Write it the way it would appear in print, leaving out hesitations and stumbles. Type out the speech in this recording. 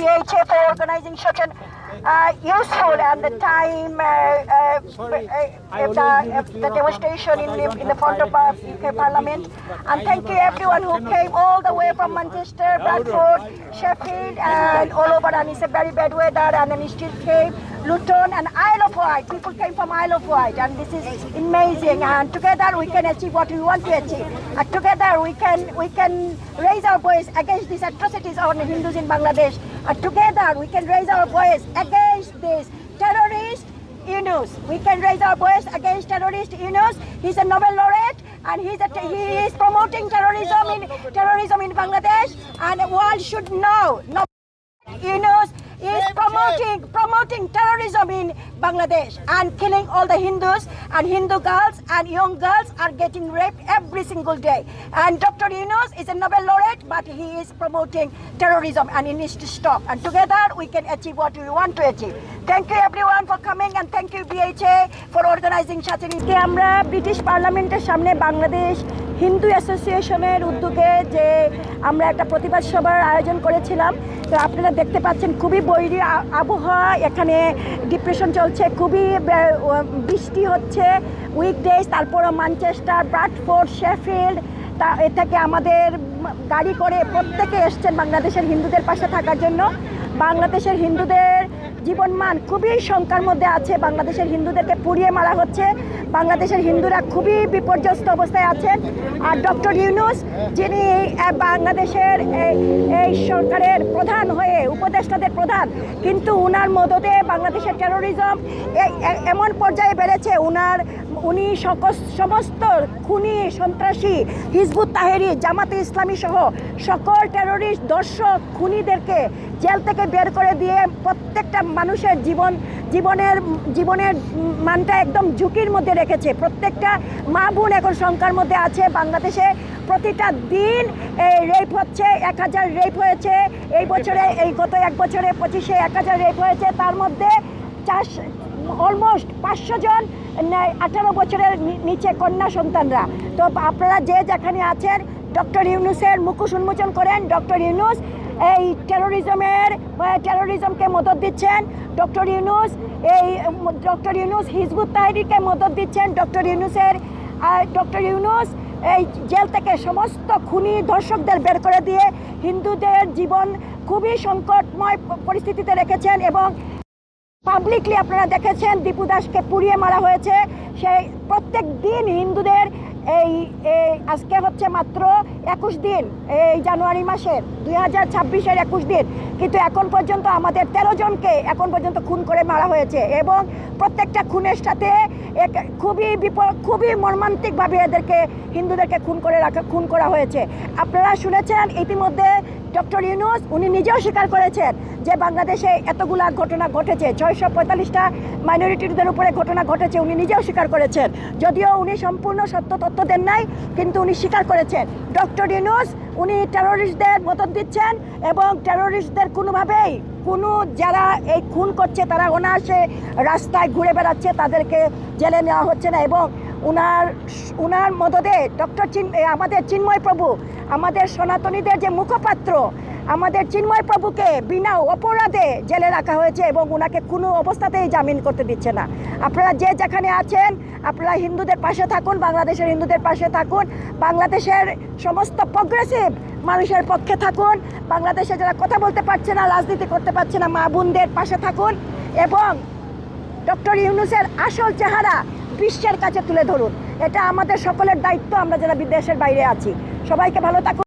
BHA for organizing such an useful and the time the demonstration in the front of our UK Parliament. And thank you everyone who came all the way from Manchester, Bradford, Sheffield, and all over. And it's a very bad weather, and then it still came. Luton and Isle of Wight. People came from Isle of Wight, and this is amazing. And together we can achieve what we want to achieve. And together we can raise our voice against these atrocities on the Hindus in Bangladesh. And together we can raise our voice against this terrorist Yunus. We can raise our voice against terrorist Yunus. He's a Nobel laureate, and he is promoting terrorism in Bangladesh, and the world should know. Yunus is promoting terrorism in Bangladesh and killing all the Hindus, and Hindu girls and young girls are getting raped every single day. And Dr. Yunus is a Nobel laureate, but he is promoting terrorism, and it needs to stop. And together we can achieve what we want to achieve. Thank you everyone for coming, and thank you BHA for organizing such an event. আমরা British পার্লামেন্টের সামনে বাংলাদেশ হিন্দু অ্যাসোসিয়েশনের উদ্যোগে যে আমরা একটা প্রতিবাদ সভার আয়োজন করেছিলাম। তো আপনারা দেখতে পাচ্ছেন খুবই বৈরী আবহাওয়া, এখানে ডিপ্রেশন চলছে, খুবই বৃষ্টি হচ্ছে উইকডেজ। তারপর ম্যানচেস্টার, ব্র্যাডফোর্ড, শেফিল্ড এ থেকে আমাদের গাড়ি করে প্রত্যেকে এসছেন বাংলাদেশের হিন্দুদের পাশে থাকার জন্য। বাংলাদেশের হিন্দুদের জীবনমান খুবই শঙ্কার মধ্যে আছে। বাংলাদেশের হিন্দুদেরকে পুড়িয়ে মারা হচ্ছে। বাংলাদেশের হিন্দুরা খুবই বিপর্যস্ত অবস্থায় আছেন। আর ডক্টর ইউনূস, যিনি বাংলাদেশের এই সরকারের প্রধান হয়ে উপদেষ্টাদের প্রধান, কিন্তু উনার মদতে বাংলাদেশের টেরোরিজম এমন পর্যায়ে বেড়েছে, উনি সমস্ত খুনি, সন্ত্রাসী, হিজবুত তাহরি, জামাতে ইসলামী সহ সকল টেরোরিস্ট, দর্শক, খুনিদেরকে জেল থেকে বের করে দিয়ে প্রত্যেকটা মানুষের জীবনের মানটা একদম ঝুঁকির মধ্যে রেখেছে। প্রত্যেকটা মা বোন এখন শঙ্কার মধ্যে আছে। বাংলাদেশে প্রতিটা দিন রেপ হচ্ছে, 1000 রেপ হয়েছে এই বছরে, গত এক বছরে 25-এ 1000 রেপ হয়েছে। তার মধ্যে অলমোস্ট 500 জন 18 বছরের নিচে কন্যা সন্তানরা। তো আপনারা যে যেখানে আছেন, ডক্টর ইউনূসের মুখোশ উন্মোচন করেন। ডক্টর ইউনূস এই টেরোরিজমকে মদত দিচ্ছেন। ডক্টর ইউনূস হিজবুত তাহরিরকে মদত দিচ্ছেন। ডক্টর ইউনূস এই জেল থেকে সমস্ত খুনি ধর্ষকদের বের করে দিয়ে হিন্দুদের জীবন খুবই সংকটময় পরিস্থিতিতে রেখেছেন। এবং পাবলিকলি আপনারা দেখেছেন দীপু দাসকে পুড়িয়ে মারা হয়েছে। সেই প্রত্যেক দিন হিন্দুদের আজকে হচ্ছে মাত্র 21 দিন, এই জানুয়ারি মাসের 2026-এর 21 দিন, কিন্তু এখন পর্যন্ত আমাদের 13 জনকে এখন পর্যন্ত খুন করে মারা হয়েছে। এবং প্রত্যেকটা খুনের সাথে খুবই মর্মান্তিকভাবে হিন্দুদেরকে খুন করা হয়েছে। আপনারা শুনেছেন ইতিমধ্যে ডক্টর ইউনূস উনি নিজেও স্বীকার করেছেন যে বাংলাদেশে এতগুলা ঘটনা ঘটেছে, 645টা মাইনরিটিদের উপরে ঘটনা ঘটেছে। উনি নিজেও স্বীকার করেছেন, যদিও উনি সম্পূর্ণ সত্য তথ্য দেন নাই, কিন্তু উনি স্বীকার করেছেন। ডক্টর ইউনূস উনি টেরোরিস্টদের মদত দিচ্ছেন, এবং টেরোরিস্টদের কোনোভাবেই যারা এই খুন করছে তারা অনায়াসে রাস্তায় ঘুরে বেড়াচ্ছে, তাদেরকে জেলে নেওয়া হচ্ছে না। এবং উনার মদতে আমাদের চিন্ময় প্রভু, আমাদের সনাতনীদের যে মুখপাত্র, আমাদের চিন্ময় প্রভুকে বিনা অপরাধে জেলে রাখা হয়েছে, এবং ওনাকে কোনো অবস্থাতেই জামিন করতে দিচ্ছে না। আপনারা যে যেখানে আছেন, আপনারা হিন্দুদের পাশে থাকুন, বাংলাদেশের হিন্দুদের পাশে থাকুন, বাংলাদেশের সমস্ত প্রগ্রেসিভ মানুষের পক্ষে থাকুন, বাংলাদেশে যারা কথা বলতে পারছে না, রাজনীতি করতে পারছে না, মা বোনদের পাশে থাকুন, এবং ডক্টর ইউনূসের আসল চেহারা বিশ্বের কাছে তুলে ধরুন। এটা আমাদের সকলের দায়িত্ব, আমরা যারা বিদেশের বাইরে আছি। সবাইকে ভালো থাকুন।